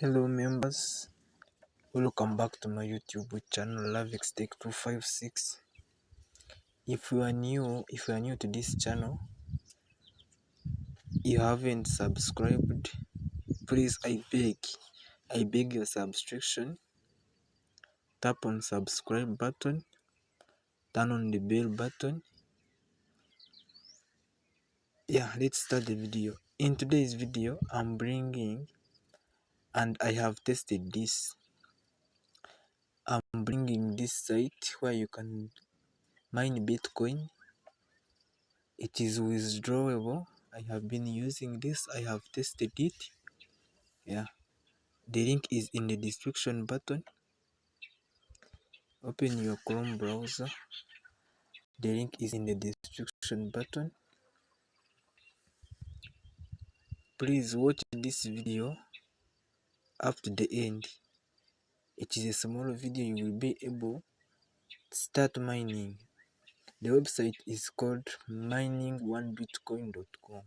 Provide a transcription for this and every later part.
Hello members, welcome back to my YouTube channel LoveXTech256. If you are new to this channel, you haven't subscribed, please I beg your subscription. Tap on subscribe button, turn on the bell button. Let's start the video. In today's video, I'm bringing, and I have tested this, I'm bringing this site where you can mine Bitcoin. It is withdrawable. I have been using this. I have tested it. The link is in the description button. Open your Chrome browser. The link is in the description button. Please watch this video up to the end. It is a small video. You will be able to start mining. The website is called mining1bitcoin.com.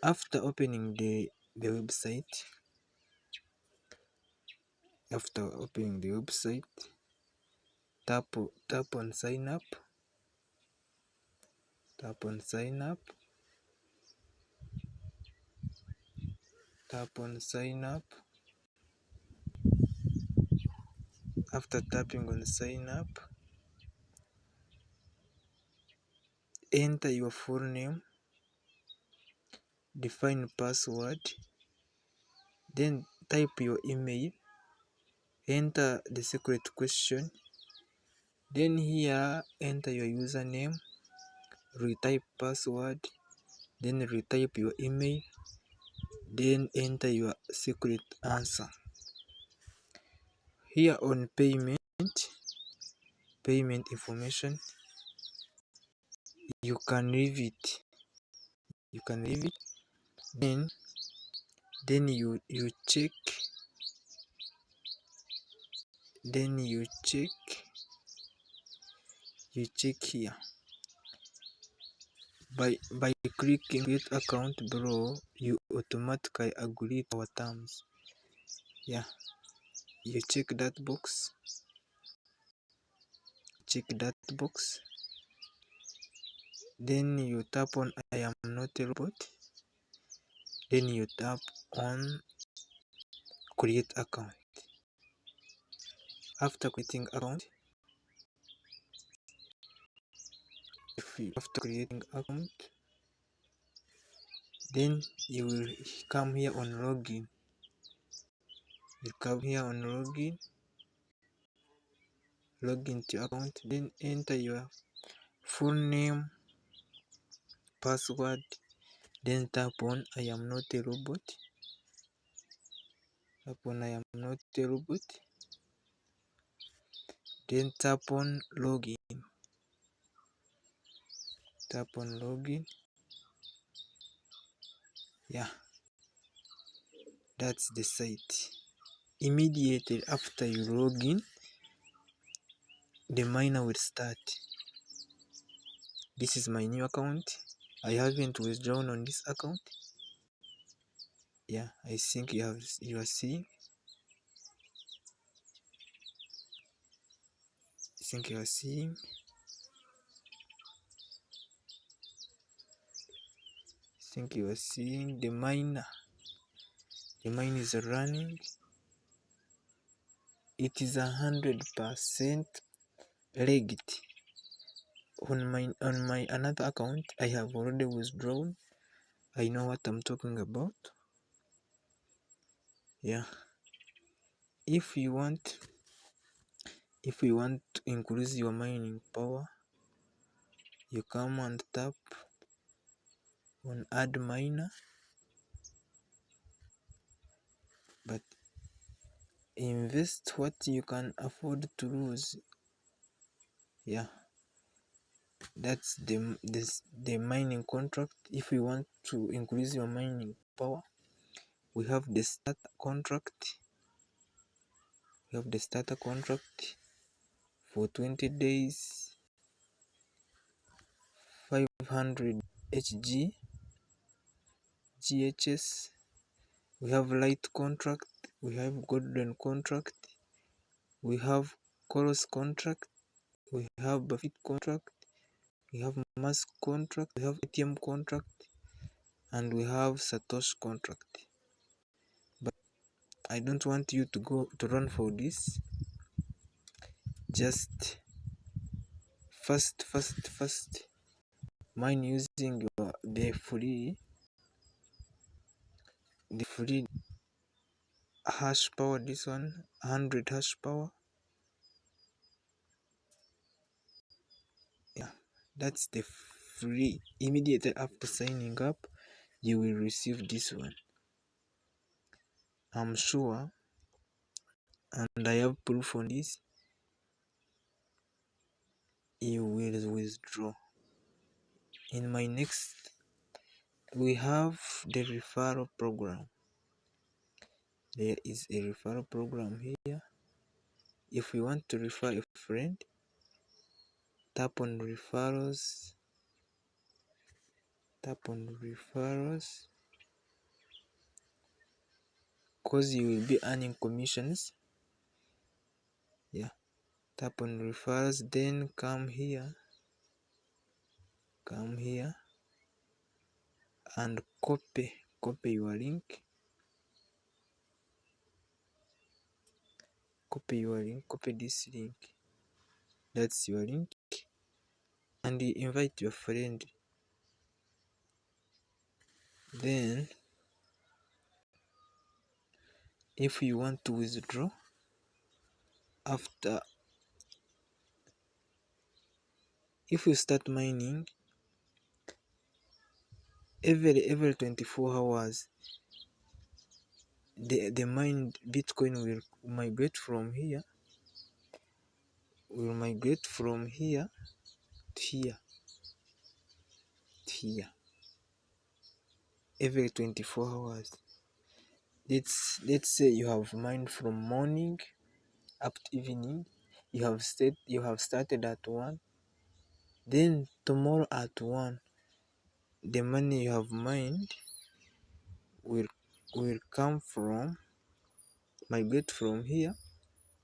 After opening the website, tap on sign up. Tap on sign up. After tapping on sign up, enter your full name, define password, then type your email, enter the secret question, then here enter your username, retype password, then retype your email, then enter your secret answer. Here on payment information, you can leave it. Then you check. Then you check here by clicking create account below. You automatically agree to our terms. You check that box. Then you tap on I am not a robot. Then you tap on create account. After creating account, then you will come here on login. Login to your account, then enter your full name, password, then tap on I am not a robot. Then tap on login. That's the site. Immediately after you log in, the miner will start. This is my new account. I haven't withdrawn on this account. I think you are seeing. The miner. The mine is running. It is 100% legged. On my another account, I have already withdrawn. I know what I'm talking about. If you want to increase your mining power, you come and tap on add miner, but invest what you can afford to lose. That's the mining contract. If you want to increase your mining power, we have the starter contract. For 20 days, 500 HG GHS, We have light contract, we have golden contract, we have chorus contract, we have Buffett contract, we have mask contract, we have ATM contract, and we have Satoshi contract. But I don't want you to run for this. Just first mine using the free hash power. This one 100 hash power. Yeah, that's the free. Immediately after signing up, you will receive this one, I'm sure, and I have proof on this. You will withdraw. In my next, we have the referral program. There is a referral program here. If you want to refer a friend, tap on referrals, because you will be earning commissions. Yeah, tap on referrals, then come here and copy your link. Copy this link. That's your link, and you invite your friend. Then if you want to withdraw, if you start mining, every 24 hours the mined Bitcoin will migrate from here to here every 24 hours. Let's say you have mined from morning up to evening. You have started at 1, then tomorrow at 1 the money you have mined will migrate from here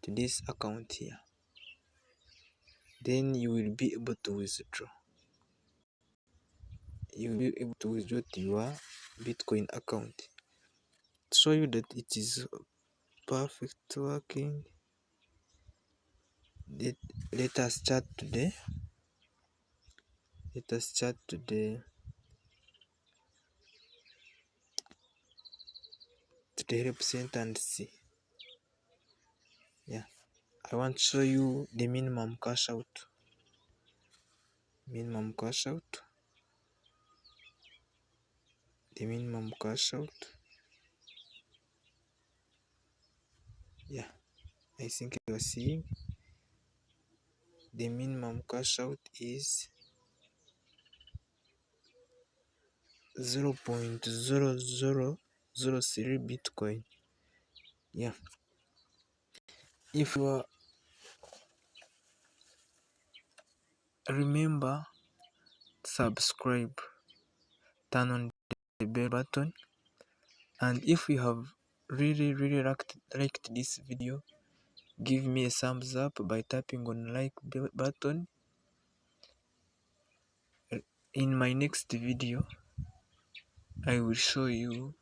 to this account here. Then you will be able to withdraw. You will be able to withdraw to your Bitcoin account. To show you that it is perfect working, let us chat today. To the help center and see. Yeah, I want to show you the minimum cash out. Yeah, I think you are seeing the minimum cash out is 0.0003 Bitcoin. Yeah, if you are, remember, subscribe, turn on the bell button, and if you have really liked this video, give me a thumbs up by tapping on like button. In my next video I will show you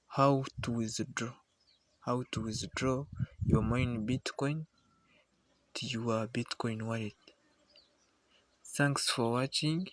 how to withdraw your mined Bitcoin to your Bitcoin wallet. Thanks for watching.